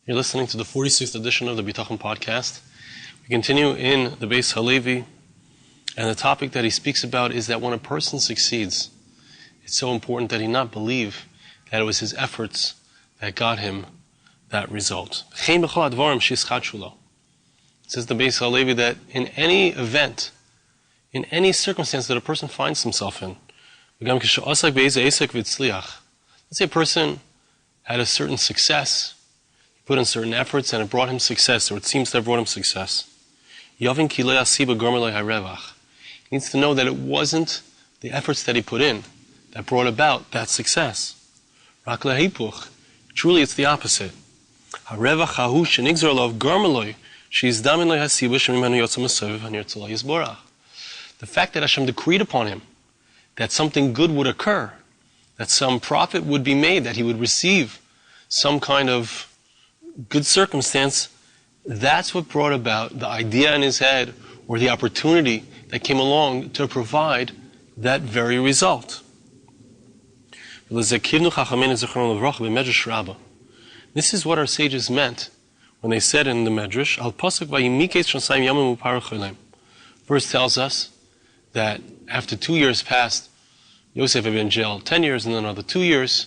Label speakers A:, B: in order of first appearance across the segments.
A: You're listening to the 46th edition of the Bitachon podcast. We continue in the Beis Halevi, and the topic that he speaks about is that when a person succeeds, it's so important that he not believe that it was his efforts that got him that result. It says the Beis Halevi that in any event, in any circumstance that a person finds himself in, let's say a person had a certain success, put in certain efforts, and it brought him success, or it seems to have brought him success. He needs to know that it wasn't the efforts that he put in that brought about that success. Truly, it's the opposite. The fact that Hashem decreed upon him that something good would occur, that some profit would be made, that he would receive some kind of good circumstance, that's what brought about the idea in his head or the opportunity that came along to provide that very result. This is what our sages meant when they said in the Medrash, verse tells us that after 2 years passed, Yosef had been in jail 10 years and then another 2 years,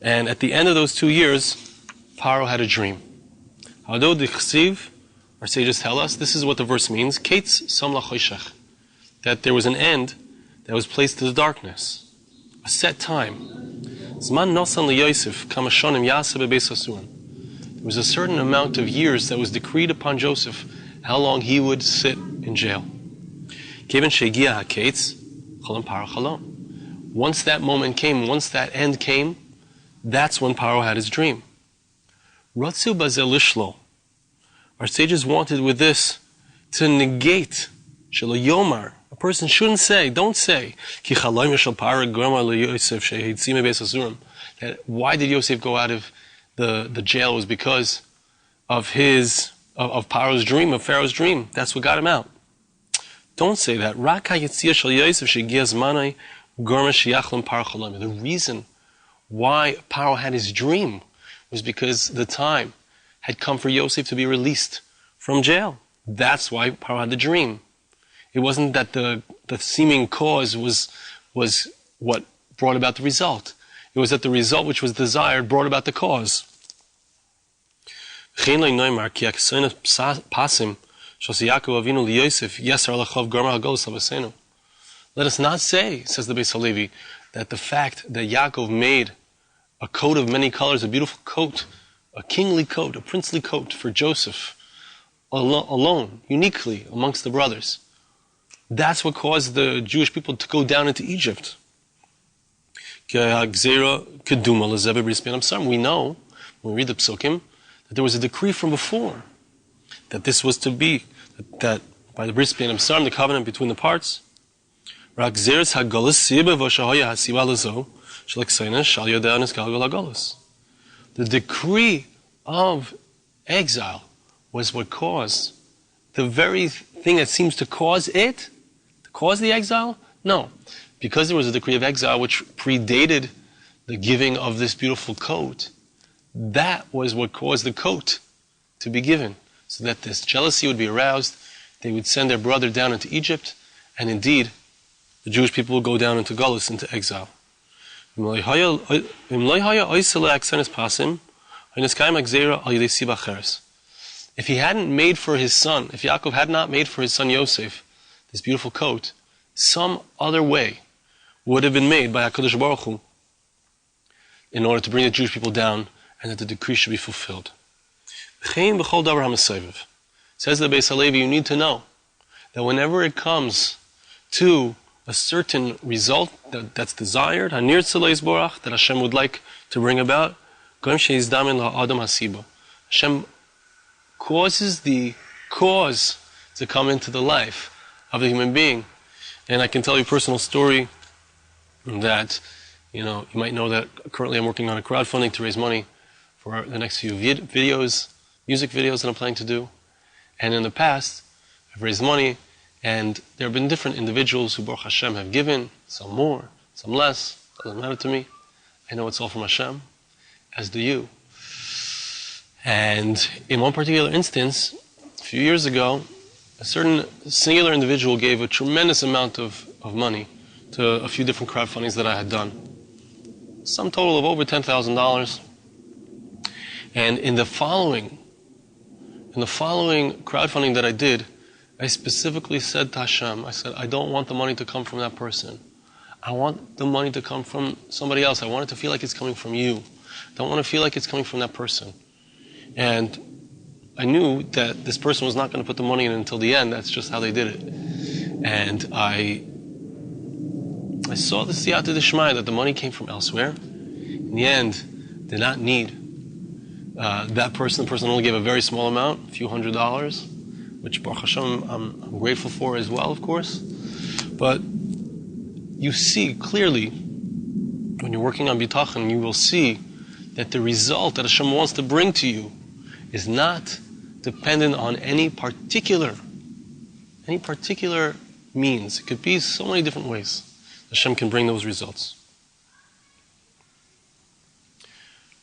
A: and at the end of those 2 years, Paro had a dream. Although the Chsiv, our sages tell us, this is what the verse means, that there was an end that was placed to the darkness, a set time. There was a certain amount of years that was decreed upon Joseph, how long he would sit in jail. Once that moment came, once that end came, that's when Paro had his dream. Ratzu bazel. Our sages wanted with this to negate shelo yomar. A person shouldn't say, don't say, ki chaloim shel Paro grama leYosef shehitzim beis hasurim. That why did Yosef go out of the jail was because of Paro's dream, of Pharaoh's dream. That's what got him out. Don't say that. Rak hayitzia shel Yosef shegias manai grama sheyachlim Paro chaloim. The reason why Paro had his dream was because the time had come for Yosef to be released from jail. That's why Paro had the dream. It wasn't that the seeming cause was what brought about the result. It was that the result which was desired brought about the cause. Let us not say, says the Beis Halevi, that the fact that Yaakov made a coat of many colors, a beautiful coat, a kingly coat, a princely coat for Joseph, alone, uniquely amongst the brothers. That's what caused the Jewish people to go down into Egypt. We know, when we read the Psukim, that there was a decree from before, that this was to be, that by the Bris Bein Amsarim, the covenant between the parts, the decree of exile was what caused the very thing that seems to cause it, to cause the exile? No. Because there was a decree of exile which predated the giving of this beautiful coat, that was what caused the coat to be given, so that this jealousy would be aroused. They would send their brother down into Egypt, and indeed, the Jewish people would go down into Galus, into exile. If he hadn't made for his son, if Yaakov had not made for his son Yosef this beautiful coat, some other way would have been made by HaKadosh Baruch Hu in order to bring the Jewish people down and that the decree should be fulfilled. Says the Beis Halevi, you need to know that whenever it comes to a certain result that's desired, that Hashem would like to bring about, Hashem causes the cause to come into the life of the human being. And I can tell you a personal story that, you might know that currently I'm working on a crowdfunding to raise money for the next few videos, music videos that I'm planning to do. And in the past, I've raised money, and there have been different individuals who, Baruch Hashem, have given, some more, some less, doesn't matter to me. I know it's all from Hashem, as do you. And in one particular instance, a few years ago, a certain singular individual gave a tremendous amount of money to a few different crowdfundings that I had done. Some total of over $10,000. And in the following crowdfunding that I did, I specifically said to Hashem, I said, I don't want the money to come from that person. I want the money to come from somebody else. I want it to feel like it's coming from you. I don't want to feel like it's coming from that person. And I knew that this person was not going to put the money in until the end. That's just how they did it. And I saw the siyata d'shmaya that the money came from elsewhere. In the end, did not need that person. The person only gave a very small amount, a few $100s, which Baruch Hashem I'm grateful for as well, of course. But you see clearly, when you're working on Bitachon, you will see that the result that Hashem wants to bring to you is not dependent on any particular means. It could be so many different ways Hashem can bring those results.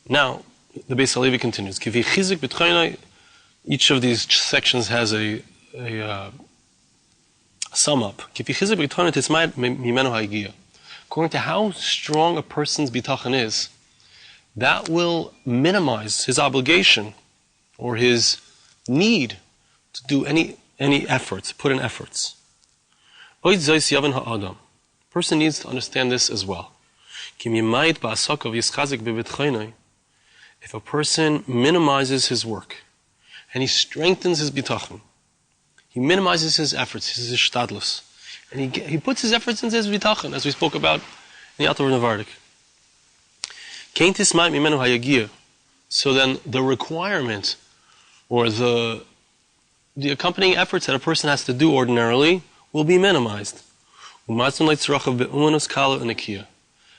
A: Now, the Beis Halevi continues. Each of these sections has a sum up. According to how strong a person's bitachon is, that will minimize his obligation or his need to do any efforts, put in efforts. Person needs to understand this as well. If a person minimizes his work and he strengthens his bitachon, he minimizes his efforts, his ishtadlus, and he puts his efforts into his bitachon, as we spoke about in the Alter Navardik. So then the requirement or the accompanying efforts that a person has to do ordinarily will be minimized.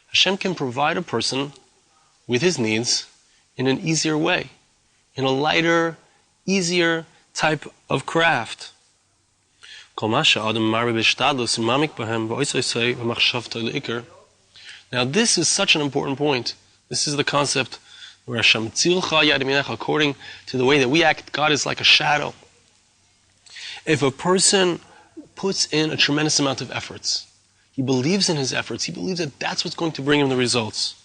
A: Hashem can provide a person with his needs in an easier way, in a lighter, easier type of craft. Now this is such an important point. This is the concept where Hashem tzilcha yad minecha, according to the way that we act, God is like a shadow. If a person puts in a tremendous amount of efforts, he believes in his efforts, he believes that that's what's going to bring him the results.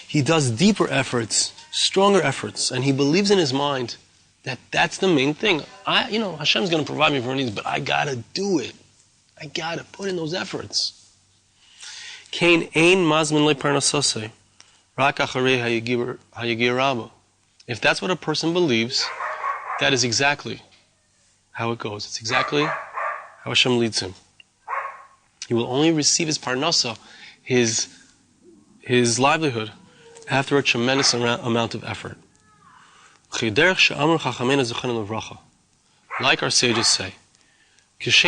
A: He does deeper efforts, stronger efforts, and he believes in his mind that that's the main thing. Hashem's going to provide me for needs, but I got to do it. I got to put in those efforts. If that's what a person believes, that is exactly how it goes. It's exactly how Hashem leads him. He will only receive his parnasa, his livelihood, after a tremendous amount of effort. Like our sages say, just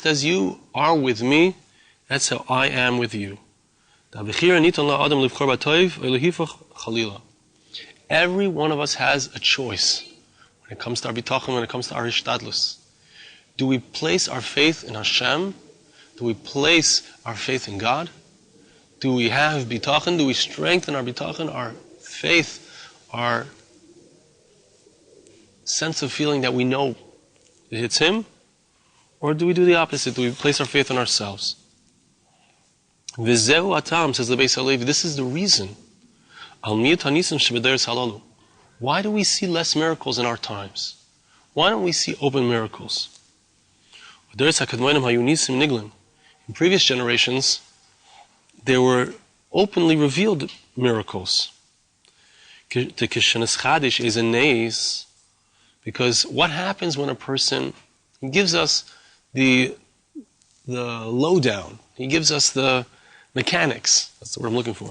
A: as you are with me, that's how I am with you. Every one of us has a choice when it comes to our bitachon, when it comes to our hishtadlus. Do we place our faith in Hashem? Do we place our faith in God? Do we have bitachon? Do we strengthen our bitachon, our faith, our sense of feeling that we know it's Him? Or do we do the opposite? Do we place our faith in ourselves? V'zehu atam, says the Beis Halevi, this is the reason. Why do we see less miracles in our times? Why don't we see open miracles? In previous generations, there were openly revealed miracles. Because what happens when a person gives us the lowdown, he gives us the mechanics, that's the word I'm looking for,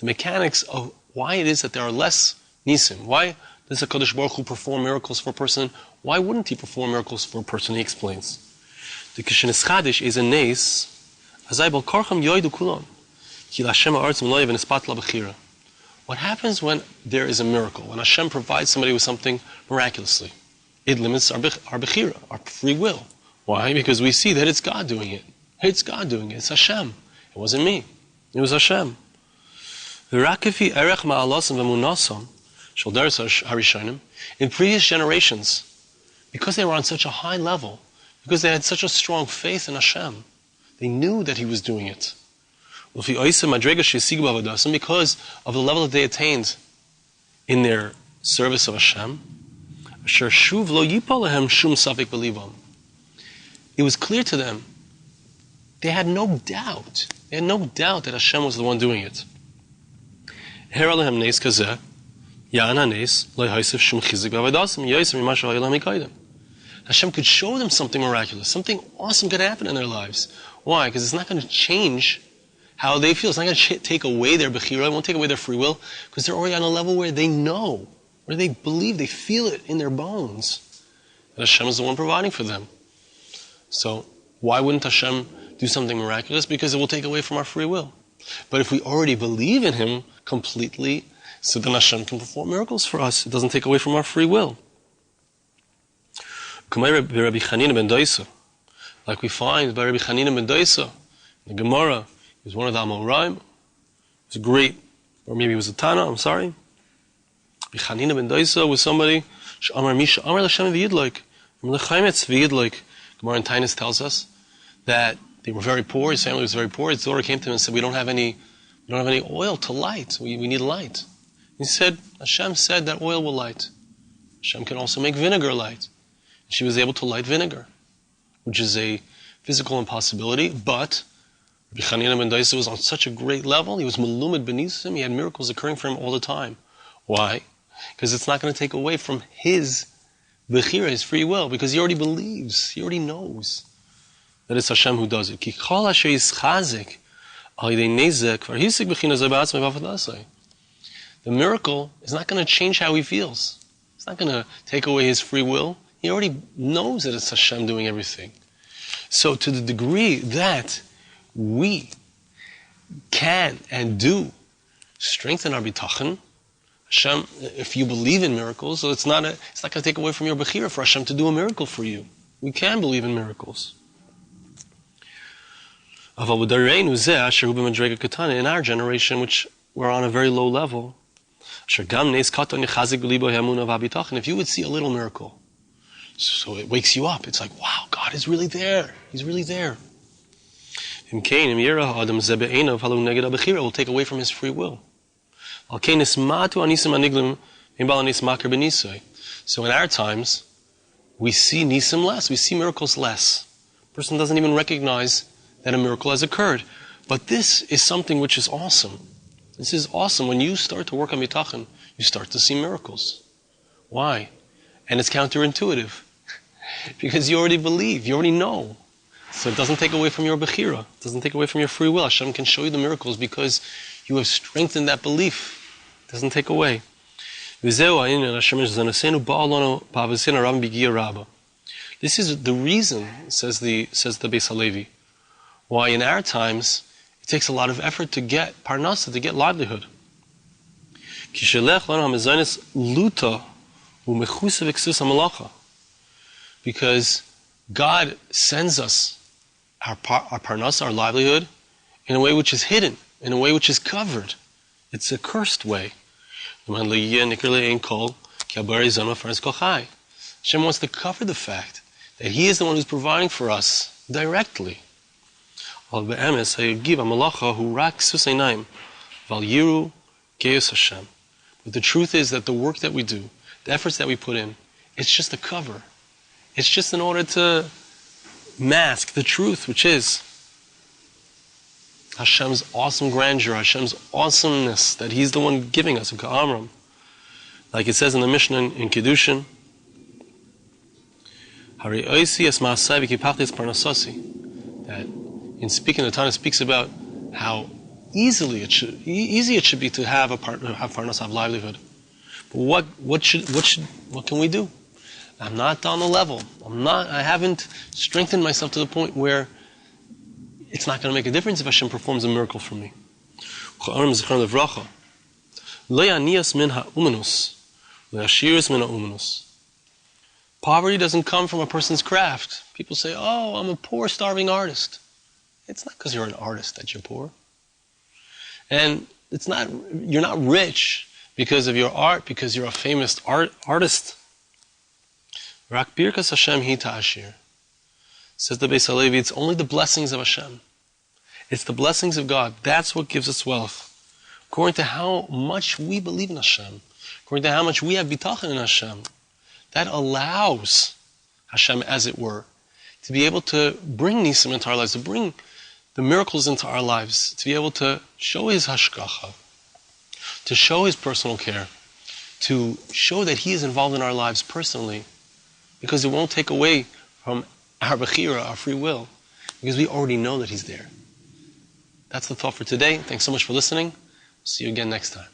A: the mechanics of why it is that there are less nisim. Why does HaKadosh Baruch Hu perform miracles for a person? Why wouldn't He perform miracles for a person? He explains. The Kishenes Chadish is a nes, azay bal karcham yoidu kulon, ki l'Hashem ha'aretz m'lo yev v'nespat la b'chira. What happens when there is a miracle, when Hashem provides somebody with something miraculously? It limits our b'chira, our free will. Why? Because we see that it's God doing it. It's God doing it. It's Hashem. It wasn't me. It was Hashem. V'rakefi erech ma'alasim v'munasam shel daras harishonim. In previous generations, because they were on such a high level, because they had such a strong faith in Hashem, they knew that He was doing it. Because of the level that they attained in their service of Hashem, it was clear to them, they had no doubt that Hashem was the one doing it. Hashem could show them something miraculous, something awesome could happen in their lives. Why? Because it's not going to change how they feel. It's not going to take away their bechira, it won't take away their free will, because they're already on a level where they know, where they believe, they feel it in their bones, that Hashem is the one providing for them. So, why wouldn't Hashem do something miraculous? Because it will take away from our free will. But if we already believe in Him completely, so then Hashem can perform miracles for us. It doesn't take away from our free will. Like we find by Rabbi Chanina ben Doisa, the Gemara, he was one of the Amoraim. He was a great, or maybe he was a Tana, I'm sorry. Rabbi Chanina ben Doisa was somebody, Amar Misha, Amar L'Shem v'yidloik, Amar L'chaimetz v'yidloik. Gemara in Tainus tells us that they were very poor, his family was very poor. His daughter came to him and said, we don't have any oil to light. We need light. He said, Hashem said that oil will light. Hashem can also make vinegar light. She was able to light vinegar, which is a physical impossibility, but Rabbi Chanina ben Doisa was on such a great level. He was malumid benisim. He had miracles occurring for him all the time. Why? Because it's not going to take away from his bechira, his free will, because he already believes, he already knows that it's Hashem who does it. The miracle is not going to change how he feels. It's not going to take away his free will. He already knows that it's Hashem doing everything. So to the degree that we can and do strengthen our bitachon, Hashem, if you believe in miracles, so it's not going to take away from your bechira for Hashem to do a miracle for you. We can believe in miracles. In our generation, which we're on a very low level, if you would see a little miracle, so it wakes you up. It's like, wow, God is really there. He's really there. It will take away from his free will. So in our times, we see nisim less. We see miracles less. A person doesn't even recognize that a miracle has occurred. But this is something which is awesome. This is awesome. When you start to work on bitachon, you start to see miracles. Why? And it's counterintuitive. Because you already believe, you already know. So it doesn't take away from your bechira. It doesn't take away from your free will. Hashem can show you the miracles because you have strengthened that belief. It doesn't take away. This is the reason, says the Beis Halevi, why in our times it takes a lot of effort to get parnasa, to get livelihood. Because God sends us our parnasa, our livelihood, in a way which is hidden, in a way which is covered. It's a cursed way. Hashem wants to cover the fact that He is the one who's providing for us directly. But the truth is that the work that we do, the efforts that we put in, it's just a cover. It's just in order to mask the truth, which is Hashem's awesome grandeur, Hashem's awesomeness, that He's the one giving us, like it says in the Mishnah in Kiddushin, that in speaking, the Tana speaks about how easy it should be to have parnas, have livelihood. But what can we do? I'm not on the level. I haven't strengthened myself to the point where it's not going to make a difference if Hashem performs a miracle for me. Poverty doesn't come from a person's craft. People say, oh, I'm a poor, starving artist. It's not because you're an artist that you're poor. And you're not rich because of your art, because you're a famous artist. Rak birkas Hashem hi ta'ashir. Says the Beis Halevi, it's only the blessings of Hashem. It's the blessings of God. That's what gives us wealth. According to how much we believe in Hashem, according to how much we have Bitachon in Hashem, that allows Hashem, as it were, to be able to bring Nisim into our lives, to bring the miracles into our lives, to be able to show His hashgacha, to show His personal care, to show that He is involved in our lives personally, because it won't take away from our bechira, our free will, because we already know that He's there. That's the thought for today. Thanks so much for listening. See you again next time.